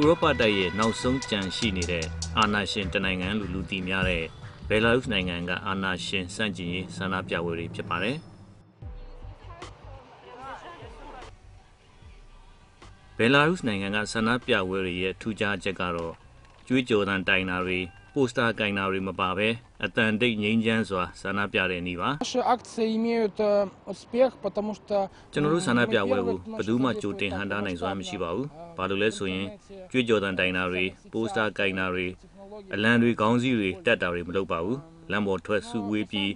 ဥရောပတိုက်ရဲ့နောက်ဆုံးကြံရှိနေတဲ့အာဏာရှင်တနိုင်ငံလူလူတီများတဲ့ဘယ်လာရုစ်နိုင်ငံကအာဏာရှင်စန့်ကျင်ရေးဆန္ဒပြပွဲတွေဖြစ်ပါတယ်ဘယ်လာရုစ်နိုင်ငံကဆန္ဒပြပွဲတွေရဲ့ထူးခြားချက်ကတော့ကြွေးကြော်သံတိုင်တာတွေပိုစတာကိုင်တာတွေမပါဘဲအတန်တိတ်ငြိမ်းချမ်းစွာဆန္ဒပြတဲ့နေ့ပါကျွန်တော်တို့ဆန္ဒပြပွဲကိုဘယ်သူမှကြိုတင်ဟန်တားနိုင်စွမ်းမရှိပါဘူးဘာလို့လဲဆိုရင်ကြွေးကြော်သံတိုင်တာတွေပိုစတာကိုင်တာတွေအလံတွေခေါင်းစည်းတွေတက်တာတွေမလုပ်ပါဘူးလမ်းပေါ်ထွက်စုဝေးပြီး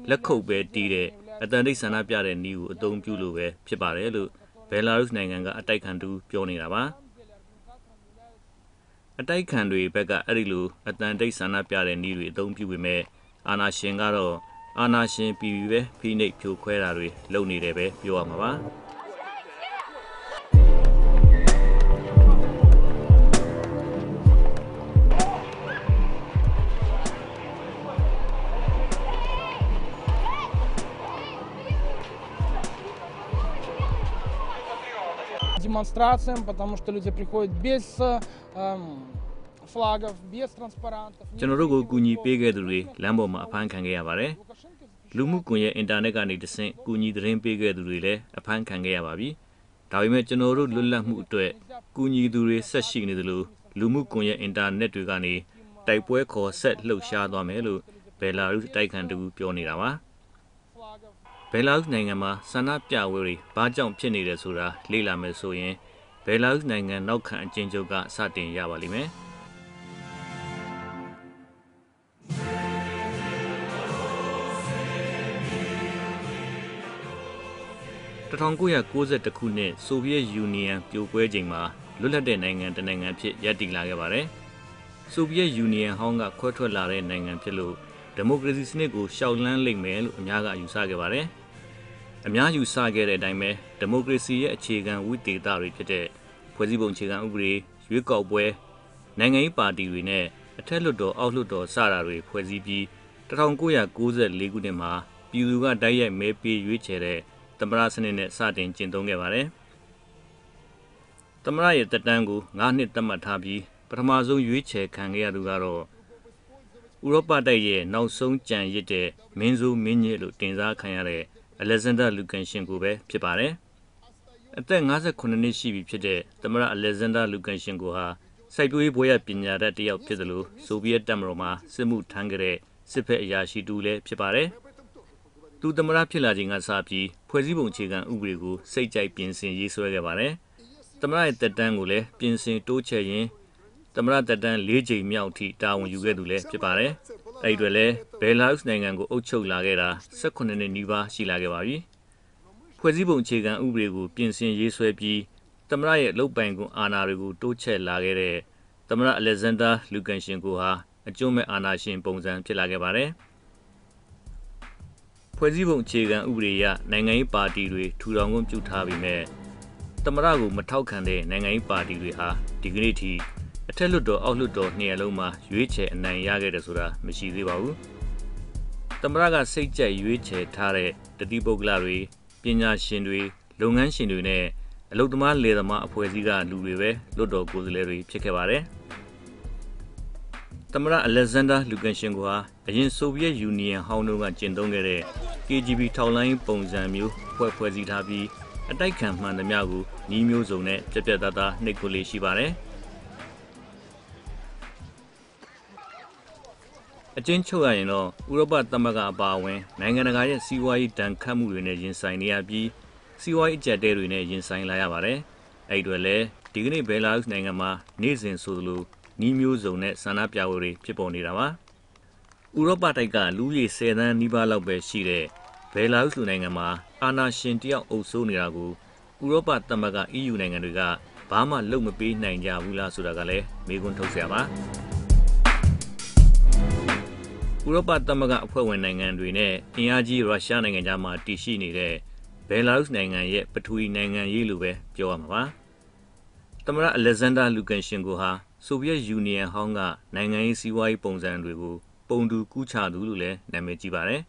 လက်ခုပ်ပဲတီးတဲ့အတန်တိတ်ဆန္ဒပြတဲ့နေ့ကိုအသုံးပြုလို့ပဲဖြစ်ပါတယ်လို့ဘယ်လာရုစ်နိုင်ငံကအတိုက်ခံသူပြောနေတာပါအတိုက်ခံတွေဘက်ကအဲ့ဒီလိုအတန်တိတ်ဆန္ဒပြတဲ့နေ့တွေအသုံးပြုပေမဲ့အာဏာရှင်ကတော့အာဏာရှင်ပြည်ပြီးပဲဖိနှိပ်ဖြိုခွဲတာတွေလုပ်နေတယ်ပဲပြောရမှာပါдемонстрациям, потому что люди приходят без флагов, без транспарантов. ကျွန်တော်တို့ကိုကူညီပေးခဲ့သူတွေလမ်းပေါ်မှာအဖမ်းခံခဲ့ရပါတယ်။လူမှုကွန်ရက်အင်တာနက်ကနေတဆင့်ကူညီသတင်းပေးခဲ့သူတွေလည်းအဖမ်းခံခဲ့ရပါပြီ။ဒါပေမဲ့ကျွန်တော်တို့လွတ်လပ်မှုအတွက်ကူညီသူတွေဆက်ရှိနေသလိုလူမှုကွန်ရက်အင်တာနက်တွေကနေတိုက်ပွဲခေါ်ဆက်လှုပ်ရှားသွားမယ်လို့ဘယ်လာရုစ်တိုက်ခံသူပြောနေတာပါ။ဘယ်လာရုစ်နိုင်ငံမှာဆန္ဒပြပွဲတွေဘာကြောင့်ဖြစ်နေတယ်ဆိုတာလေ့လာမယ်ဆိုရင်ဘယ်လာရုစ်နိုင်ငံနောက်ခံအကျဉ်းချုပ်ကစတင်ရပါလိမ့်မယ်1992ခုနှစ်ဆိုဗီယက်ယူနီယံပြိုကွဲချိန်မှာလွတ်လပ်တဲ့နိုင်ငံတစ်နိုင်ငံဖြစ်ရပ်တည်လာခဲ့ပါတယ်။ဆိုဗီယက်ယူနီယံဟောင်းကခွဲထွက်လာတဲ့နိုင်ငံဖြစ်လို့ဒီမိုကရေစီစနစ်ကိုရှောက်လန်းလိမ့်မယ်လို့အများကယူဆခဲ့ပါတယ်။အများယူဆခဲ့တဲ့အတိုင်းပဲဒီမိုကရေစီရဲ့အခြေခံဝိသေသတွေဖြစ်တဲ့ဖွဲ့စည်းပုံအခြေခံဥပဒေရွေးကောက်ပွဲနိုင်ငံရေးပါတီတွေနဲ့အထက်လွှတ်တော်အောက်လွှတ်တော်စတာတွေဖွဲ့စည်းပြီး1994ခုနှစ်မှာပြည်သူကတိုက်ရိုက်မဲပေးရွေးချယ်တဲ့သမ္မတစနစ်နဲ့စတင်ကျင့်သုံးခဲ့ပါတယ်။သမ္မတရဲ့တက်တန်းကို9နှစ်သတ်မှတ်ထားပြီးပထမဆုံးရွေးချယ်ခံခဲ့ရသူကတော့ဥရောပတိုက်ရဲ့နောက်ဆုံးကြံရစ်တဲ့မင်းဆိုးမင်းကြီးလို့တင်စားခံရတဲ့အလက်ဇန်ဒါလူကန်ရှင်ကိုပဲဖြစ်ပါတယ်။အသက်58နှစ်ရှိပြီဖြစ်တဲ့သမ္မတအလက်ဇန်ဒါလူကန်ရှင်ကိုဟာစိုက်ပျိုးရေးဘွဲ့ရပညာတတ်တစ်ယောက်ဖြစ်သလိုဆိုဗီယက်တပ်မတော်မှာစစ်မှုထမ်းခဲ့တဲ့စစ်ဖက်အရာရှိတူလည်းဖြစ်ပါတယ်။သူသမ္မတဖြစ်လာချိန်ကစပြီးဖွဲ့စည်းပုံအခြေခံဥပဒေကိုစိတ်ကြိုက်ပြင်ဆင်ရေးဆွဲခဲ့ပါတယ်။သမ္မတရဲ့တက်တန်းကိုလည်းပြင်ဆင်တိုးချဲ့ရင်းသမ္မတတက်တန်း4ကြိမ်မြောက်ထိတာဝန်ယူခဲ့သူလည်းဖြစ်ပါတယ်။အဲဒီတွေလည်းဘယ်လာရုစ်နိုင်ငံကိုအုပ်ချုပ်လာခဲ့တာ18နှစ်နီးပါးရှိလာခဲ့ပါပြီ။ဖွဲ့စည်းပုံအခြေခံဥပဒေကိုပြင်ဆင်ရေးဆွဲပြီးသမ္မတရဲ့လုပ်ပိုင်ခွင့်အာဏာတွေကိုတိုးချဲ့လာခဲ့တဲ့သမ္မတအလက်ဇန်ဒါလူကန်ရှင်ကိုဟာအကျိုးမဲ့အာဏာရှင်ပုံစံဖြစ်လာခဲ့ပါတယ်။ဖွဲ့စည်းပုံအခြေခံဥပဒေအရနိုင်ငံရေးပါတီတွေထူထောင်ခွင့်ပြုထားပြီးမြဲသမ္မတကိုမထောက်ခံတဲ့နိုင်ငံရေးပါတီတွေဟာဒီကနေ့ထိအထက်လွှတ်တော်အောက်လွှတ်တော်နှစ်ရပ်လုံးမှာရွေးချယ်အနိုင်ရခဲ့တယ်ဆိုတာမရှိသေးပါဘူး။သမ္မတကစိတ်ကြိုက်ရွေးချယ်ထားတဲ့တတိပုဂ္ဂလတွေပညာရှင်တွေလုပ်ငန်းရှင်တွေနဲ့အလုပ်သမားလယ်သမားအဖွဲ့အစည်းကလူတွေပဲလွှတ်တော်ကိုယ်စားလှယ်တွေဖြစ်ခဲ့ပါတယ်။သမ္မတအလက်ဇန်ဒါလူကန်ရှင်ကိုဟာအရင်ဆိုဗီယက်ယူနီယံဟောင်းတုန်းကကျင့်သုံးခဲ့တဲ့ KGB ထောက်လှမ်းရေးပုံစံမျိုးဖွဲ့စည်းထားပြီးအတိုက်ခံမှန်သမျှကိုညီးမျိုးစုံနဲ့ပြက်ပြက်သားသားနှိပ်ကွပ်လေးရှိပါတယ်။အကျဉ်းချုပ်ရရင်တော့ဥရောပသမဂ္ဂအပါအဝင်နိုင်ငံတကာရဲ့စီးပွားရေးဒဏ်ခတ်မှုတွေနဲ့ရင်ဆိုင်နေရပြီးစီးပွားရေးအကျပ်အတည်းတွေနဲ့ရင်ဆိုင်လာရပါတယ်။အဲ့ဒီတွေလည်းဒီကနေ့ဘယ်လာရုစ်နိုင်ငံမှာနေ့စဉ်ဆိုသလိုညီးမျိုးစုံနဲ့ဆန္ဒပြပွဲတွေဖြစ်ပေါ်နေတာပါ။ဥရောပတိုက်ကလူကြီး10သန်းနီးပါးလောက်ပဲရှိတဲ့ဘယ်လာရုစ်နိုင်ငံမှာအာဏာရှင်တယောက်အုပ်စိုးနေတာကိုဥရောပသမဂ္ဂ EU နိုင်ငံတွေကဘာမှလုပ်မပေးနိုင်ကြဘူးလားဆိုတာကလည်းမေးခွန်းထုတ်စရာပါ။ဥရောပသမဂ္ဂအဖွဲ့ဝင်နိုင်ငံတွေနဲ့အင်အားကြီးရုရှားနိုင်ငံကြားမှာတည်ရှိနေတဲ့ဘယ်လာရုစ်နိုင်ငံရဲ့ပထဝီနိုင်ငံရေးလိုပဲပြောရမှာပါ။သမ္မတအလက်ဇန်ဒါလူကန်ရှင်ကိုဟာဆိုဗီယက်ယူနီယံဟောင်းကနိုင်ငံရေးစီးပွားရေးပုံစံတွေကိုပုံတူကူးချသူလို့လည်းနာမည်ကြီးပါတယ်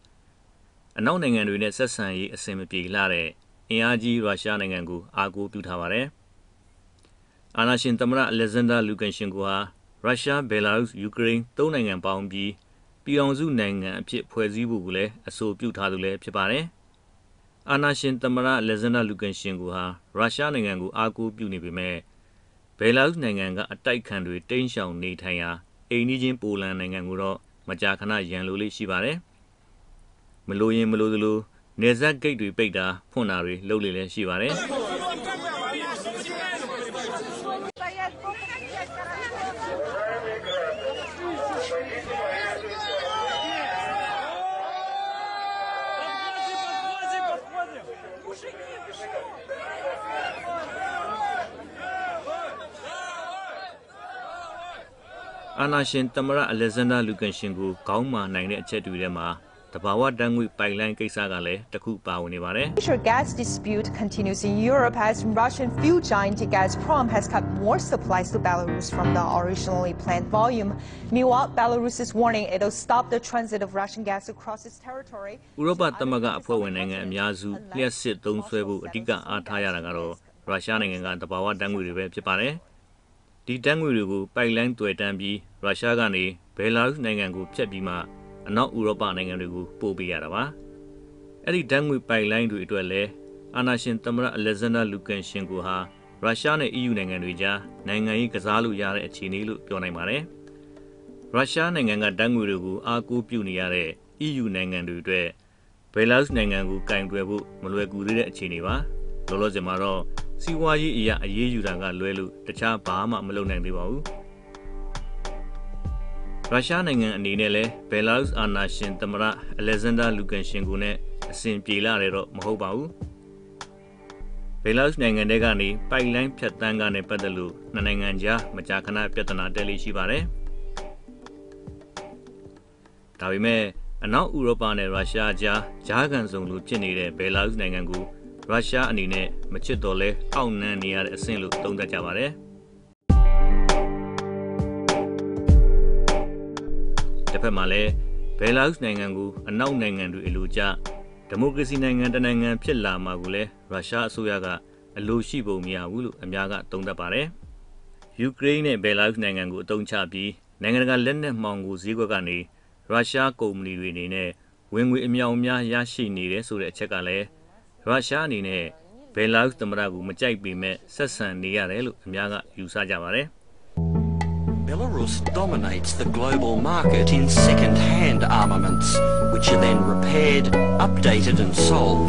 ။အနောက်နိုင်ငံတွေနဲ့ဆက်ဆံရေးအဆင်မပြေလှတဲ့အင်အားကြီးရုရှားနိုင်ငံကိုအားကိုးပြုထားပါတယ်။ အာဏာရှင်သမ္မတအလက်ဇန်ဒါလူကန်ရှင်ကိုဟာရုရှားဘယ်လာရုစ်ယူကရိန်း၃နိုင်ငံပေါင်းပြီးပြည်ထောင်စုနိုင်ငံအဖြစ်ဖွဲ့စည်းဖို့ကိုလည်းအဆိုပြုထားသူလည်းဖြစ်ပါတယ်။အာဏာရှင်သမ္မတအလက်ဇန်ဒါလူကန်ရှင်ကိုဟာရုရှားနိုင်ငံကိုအားကိုးပြုနေပေမဲ့ဘယ်လာရုစ်နိုင်ငံကအတိုက်ခံတွေတိမ်းရှောင်နေထိုင်ရာအိမ်နီးချင်းပိုလန်နိုင်ငံကိုတော့မကြာခဏရန်လိုလေးရှိပါတယ်။မလို့ရင်မလို့သလိုနေဆက်ဂိတ်တွေပိတ်တာဖွင့်တာတွေလုပ်လေလည်းရှိပါတယ်။အာဏာရှင်သမ္မတအလက်ဇန်ဒါလူကန်ရှင်ကိုခေါင်းမာနိုင်တဲ့အချက်တွေထဲမှာတဘာဝတန်းငွေပိုက်လိုင်းကိစ္စကလည်းတစ်ခုပါဝင်နေပါတယ်။ Major gas dispute continues in Europe as Russian fuel giant Gazprom has cut more supplies to Belarus from the originally planned volume. Meanwhile, Belarus is warning it'll stop the transit of Russian gas across its territory. ဥရောပသမဂ္ဂအဖွဲ့ဝင်နိုင်ငံအများစုလျှက်စစ်သုံးစွဲဖို့အဓိကအားထားရတာကတော့ရုရှားနိုင်ငံကတဘာဝတန်းငွေတွေပဲဖြစ်ပါတယ်။ဒီတန်းငွေတွေကိုပိုက်လိုင်းတွေ့တန်းပြီးရုရှားကနေဘယ်လာရုစ်နိုင်ငံကိုဖျက်ပြီးမှအနောက်ဥရောပနိုင်ငံတွေကိုပို့ပေးရတာပါ။အဲ့ဒီတန်းငွေပိုက်လိုင်းတွေအတွက်လည်းအာဏာရှင်သမ္မတအလက်ဇန်ဒါလူကန်ရှင်ကိုဟာရုရှားနဲ့ EU နိုင်ငံတွေကြားနိုင်ငံရေးကစားလို့ရတဲ့အခြေအနေလို့ပြောနိုင်ပါတယ်။ရုရှားနိုင်ငံကတန်းငွေတွေကိုအားကိုးပြုနေရတဲ့ EU နိုင်ငံတွေအတွက်ဘယ်လာရုစ်နိုင်ငံကိုကင်တွယ်ဖို့မလွယ်ကူသေးတဲ့အခြေအနေပါ။လောလောဆယ်မှာတော့စီးပွားရေးအရာအရေးယူတာကလွဲလို့တခြားဘာမှမလုပ်နိုင်သေးပါဘူး။ရုရှားနိုင်ငံအနေနဲ့လည်းဘယ်လာရုစ်အာဏာရှင်သမ္မတအလက်ဇန်ဒါလူကန်ရှင်ကိုနဲ့အစဉ်ပြေလာတယ်တော့မဟုတ်ပါဘူး။ဘယ်လာရုစ်နိုင်ငံတဲကနေပိုက်လိုင်းဖြတ်တန်းကနဲ့ပတ်သက်လို့နှစ်နိုင်ငံကြားမကြာခဏပြဿနာတက်လေးရှိပါတယ်။ဒါပေမဲ့အနောက်ဥရောပနဲ့ရုရှားကြားကြားခံစုံလို့ဖြစ်နေတဲ့ဘယ်လာရုစ်နိုင်ငံကိုရုရှားအနေနဲ့မချစ်တော့လဲအောက်နှမ်းနေရတဲ့အဆင့်လို့သုံးသပ်ကြပါတယ်။တစ်ဖက်မှာလည်းဘယ်လာရုစ်နိုင်ငံကိုအနောက်နိုင်ငံတွေအလိုကျဒီမိုကရေစီနိုင်ငံတစ်နိုင်ငံဖြစ်လာမှာကိုလည်းရုရှားအစိုးရကအလိုရှိပုံမရဘူးလို့အများကသုံးသပ်ပါတယ်။ယူကရိန်းနဲ့ဘယ်လာရုစ်နိုင်ငံကိုအသုံးချပြီးနိုင်ငံတကာလက်နက်မှောင်ခိုဈေးကွက်ကနေရုရှားကုမ္ပဏီတွေအနေနဲ့ဝင်ငွေအမြောက်အများရရှိနေတယ်ဆိုတဲ့အချက်ကလည်းရုရှားအနေနဲ့ဘယ်လာရုစ်သမ္မတကိုမကြိုက်ပေမဲ့ဆက်ဆံနေရတယ်လို့အများကယူဆကြပါတယ်။ Belarus dominates the global market in second-hand armaments, which are then repaired, updated and sold.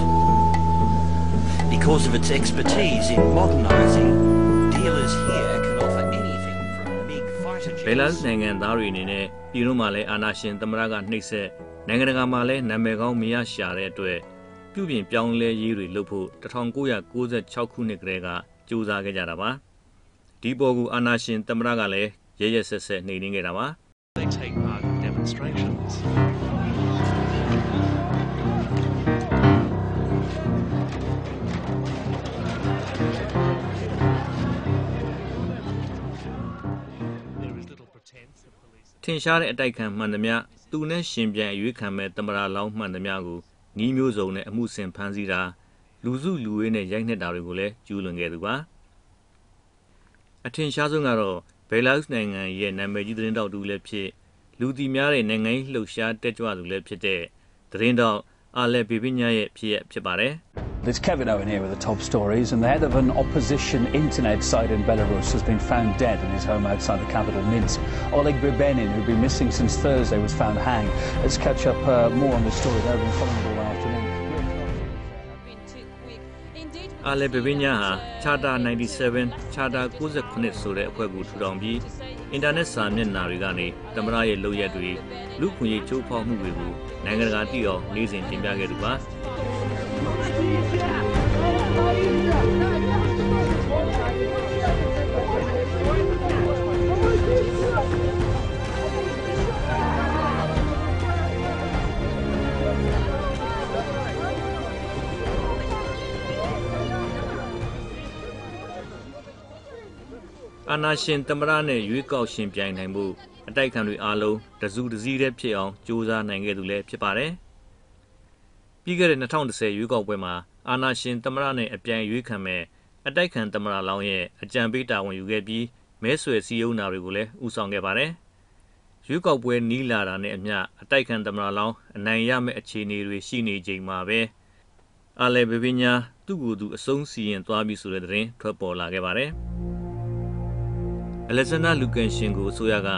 Because of its expertise in modernizing, dealers here can offer anything from big fighter jets. ဘယ်လာရုစ်နိုင်ငံသားတွေအနေနဲ့ပြည်တွင်းမှာလည်းအာဏာရှင်သမ္မတကနှိပ်စက်နိုင်ငံတကာမှာလည်းနာမည်ကောင်းမရရှာတဲ့အတွက်ပြုပြင်ပြောင်းလဲရေးတွေလုပ်ဖို့1996ခုနှစ်ကတည်းကကြိုးစားခဲ့ကြတာပါဒီပေါ်ကိုအာဏာရှင်သမ္မတကလည်းရဲရဲဆက်ဆက်နှိမ်နင်းခဲ့တာပါ They take part in demonstrations. There is little pretense of police. ထင်ရှားတဲ့အတိုက်ခံမှန်သမျှသူနဲ့ရှင်ပြန်အရွေးခံမဲ့သမ္မတလောင်းမှန်သမျှကိုနီးမျိုးစုံနဲ့အမှုဆင်ဖမ်းဆီးတာလူစုလူဝေးနဲ့ရိုက်နှက်တာတွေကိုလည်းကျူးလွန်ခဲ့သူပါအထင်ရှားဆုံးကတော့ဘယ်လာရုစ်နိုင်ငံရဲ့နာမည်ကြီးသတင်းတောက်တူလည်းဖြစ်လူတီများတဲ့နိုင်ငံရေးလှုပ်ရှားတက်ကြွသူလည်းဖြစ်တဲ့သတင်းတောက်အာလက်ဘေဘင်းညာရဲ့ဖြစ်ပါတယ် It's Kevin Owen here with the top stories, and the head of an opposition internet site in Belarus has been found dead in his home outside the capital Minsk. Oleg Bibenin, who'd been missing since Thursday, was found hanged. Let's catch up more on the story. They've been following all afternoon. အာလက်ဘေဘင်းညာဟာ Charter 97 Charter 98ဆိုတဲ့အဖွဲ့ကိုထူထောင်ပြီးအင်တာနက်စာမျက်နှာတွေကနေသမ္မတရဲ့လုပ်ရက်တွေလူခွင့်ရေးချိုးဖောက်မှုတွေကိုနိုင်ငံတကာသိအောင်နေ့စဉ်တင်ပြခဲ့သူပါအာဏာရှင်သမ္မတနဲ့ရွေးကောက်ရှင်ပြိုင်နိုင်မှုအတိုက်ခံတွေအားလုံးတစုတစည်းတည်းဖြစ်အောင်ကြိုးစားနိုင်ခဲ့သူလည်းဖြစ်ပါတယ်။ပြီးခဲ့တဲ့2010ရွေးကောက်ပွဲမှာအာဏာရှင်သမ္မတနဲ့အပြိုင်ရွေးခံမဲ့ အတိုက်ခံသမ္မတလောင်းရဲ့အကြံပေးတာဝန်ယူခဲ့ပြီးမဲဆွယ်စည်းရုံးတာတွေကိုလည်းဦးဆောင်ခဲ့ပါတယ်။ရွေးကောက်ပွဲနီးလာတာနဲ့အမျှအတိုက်ခံသမ္မတလောင်းအနိုင်ရမယ့်အခြေအနေတွေရှိနေချိန်မှာပဲအာလယ်ဘေဘင်းညာသူ့ကိုယ်သူအဆုံးစီရင်သွားပြီဆိုတဲ့သတင်းထွက်ပေါ်လာခဲ့ပါတယ်။အလက်ဇန်ဒါလူကန်ရှင်ကိုအစိုးရက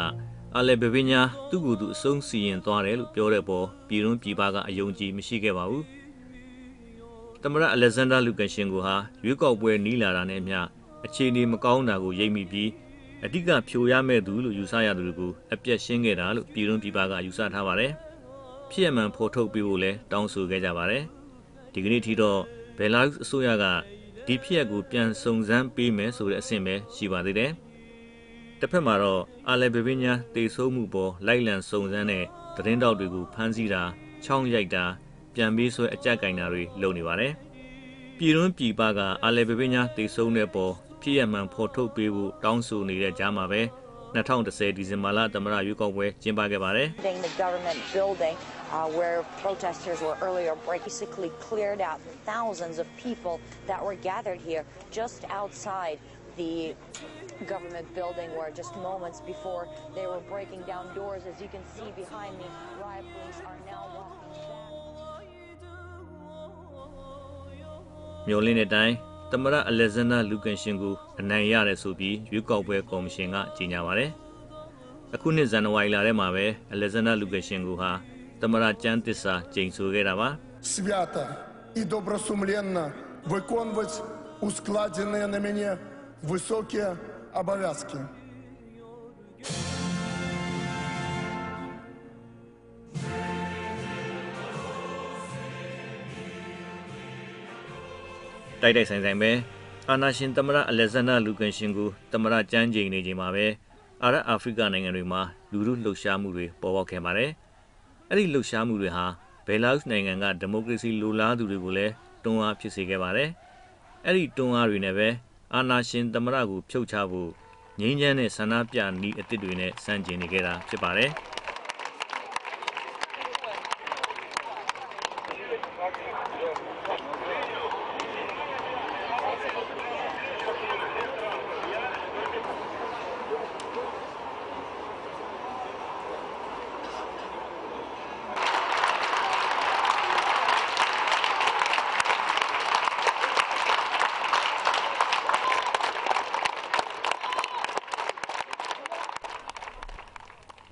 အာလယ်ဘေဘင်းညာသူ့ကိုယ်သူအဆုံးစီရင်သွားတယ်လို့ပြောတဲ့ပေါ်ပြည်တွင်းပြည်ပကအယုံကြည်မရှိခဲ့ပါဘူး။သမ္မတအလက်ဇန်ဒါလူကန်ရှင်ကိုဟာရွေးကောက်ပွဲနီးလာတာနဲ့အမျှအခြေအနေမကောင်းတာကိုရိပ်မိပြီးအဓိကဖြိုရမဲ့သူလို့ယူဆရသူတွေကိုအပြတ်ရှင်းခဲ့တာလို့ပြည်တွင်းပြည်ပကယူဆထားပါတယ်။ဖြစ်ရမှန်ဖော်ထုတ်ပေးဖို့လည်းတောင်းဆိုခဲ့ကြပါတယ်။ဒီကနေ့ထိတော့ဘယ်လာရုစ်အစိုးရကဒီဖြစ်ရပ်ကိုပြန်စုံစမ်းပေးမယ်ဆိုတဲ့အဆင့်ပဲရှိပါသေးတယ်။တစ်ဖက်မှာတော့အာလယ်ဘေဘင်းညာတေဆိုးမှုပေါ်လိုက်လံစုံစမ်းတဲ့သတင်းတောက်တွေကိုဖမ်းဆီးတာချောင်းရိုက်တာပြန်ပေးဆွဲအကြက်ကင်တာတွေလုပ်နေပါတယ်။ပြည်တွင်းပြည်ပကအာလယ်ဘေဘင်းညာတေဆိုးတဲ့ပေါ်ဖြစ်ရမှန်ဖော်ထုတ်ပေးဖို့တောင်းဆိုနေတဲ့ကြားမှာပဲ2010ဒီဇင်ဘာလသမ္မတရွေးကောက်ပွဲကျင်းပခဲ့ပါတယ်။ The government building where protesters were earlier basically cleared out thousands of people that were gathered here just outside the government building where just moments before they were breaking down doors. As you can see behind me, riot police are now walking back. မျိုးလင်းတဲ့အတိုင်းသမ္မတအလက်ဇန်ဒါလူကန်ရှင်ကိုအနိုင်ရတယ်ဆိုပြီးရွေးကောက်ပွဲကော်မရှင်ကကြေညာပါတယ်။အခုနှစ်ဇန်နဝါရီလထဲမှာပဲအလက်ဇန်ဒါလူကန်ရှင်ကိုဟာသမ္မတကျမ်းသစ္စာကျိန်ဆိုခဲ့တာပါ။ Свято и добросумленно виконувати ускладені на мене високі обов'язки. တိုက်ဆိုင်ပဲအာနာရှင်သမ္မတအလက်ဇန်ဒါလူကန်ရှင်ကိုသမ္မတကျမ်းကျိန်နေချိန်မှာပဲအာဖရိကနိုင်ငံတွေမှာလူထုလှုပ်ရှားမှုတွေပေါ်ပေါက်ခဲ့ပါတယ်။အဲ့ဒီလှုပ်ရှားမှုတွေဟာဘယ်လာရုစ်နိုင်ငံကဒီမိုကရေစီလိုလားသူတွေကိုလည်းတွန်းအားဖြစ်စေခဲ့ပါတယ်။အဲ့ဒီတွန်းအားတွေနဲ့ပဲအာနာရှင်သမ္မတကိုဖြုတ်ချဖို့ငြိမ်းချမ်းတဲ့ဆန္ဒပြနည်းအသစ်တွေနဲ့စန့်ကျင်နေခဲ့တာဖြစ်ပါတယ်။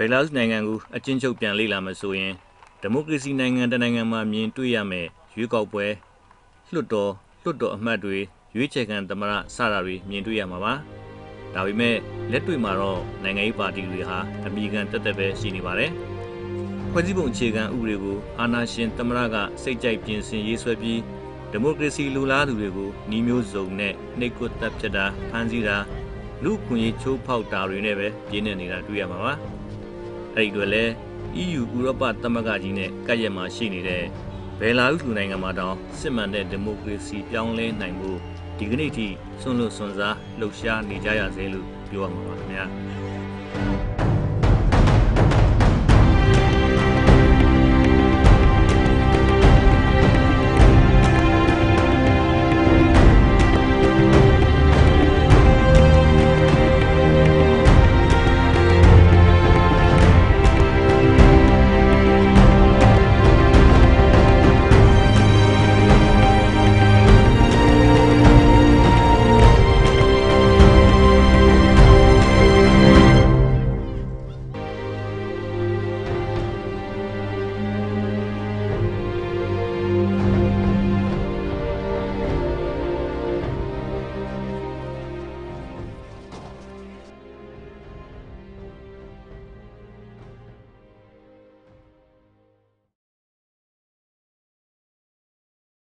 ဘယ်လာရုစ်နိုင်ငံကိုအချင်းချုပ်ပြန်လေ့လာမယ်ဆိုရင်ဒီမိုကရေစီနိုင်ငံတနိုင်ငံမှာမြင်တွေ့ရမယ်ရွေးကောက်ပွဲလွှတ်တော်အမတ်တွေရွေးချယ်ခံသမ္မတစတာတွေမြင်တွေ့ရမှာပါဒါပေမဲ့လက်တွေ့မှာတော့နိုင်ငံရေးပါတီတွေဟာအမိခံတက်တက်ပဲရှိနေပါတယ်ဖွဲ့စည်းပုံအခြေခံဥပဒေကိုအာဏာရှင်သမ္မတကစိတ်ကြိုက်ပြင်ဆင်ရေးဆွဲပြီးဒီမိုကရေစီလိုလားသူတွေကိုနှီးမျိုးစုံနဲ့နှိပ်ကွပ်တပ်ဖြတ်တာဖမ်းဆီးတာလူ့ခွင့်ရေးချိုးဖောက်တာတွေနဲ့ပဲပြင်းနေနေတာတွေ့ရမှာပါအဲ့ဒီတွေလည်း EU ဥရောပသမဂ္ဂကြီးနဲ့ကပ်ရက်မှာရှိနေတဲ့ဘယ်လာရုစ်နိုင်ငံမှာတောင်စစ်မှန်တဲ့ဒီမိုကရေစီပြောင်းလဲနိုင်ဖို့ဒီကနေ့ထိဆွန့်လွတ်စွန့်စားလှုပ်ရှားနေကြရစေလို့ပြောရမှာပါခင်ဗျာ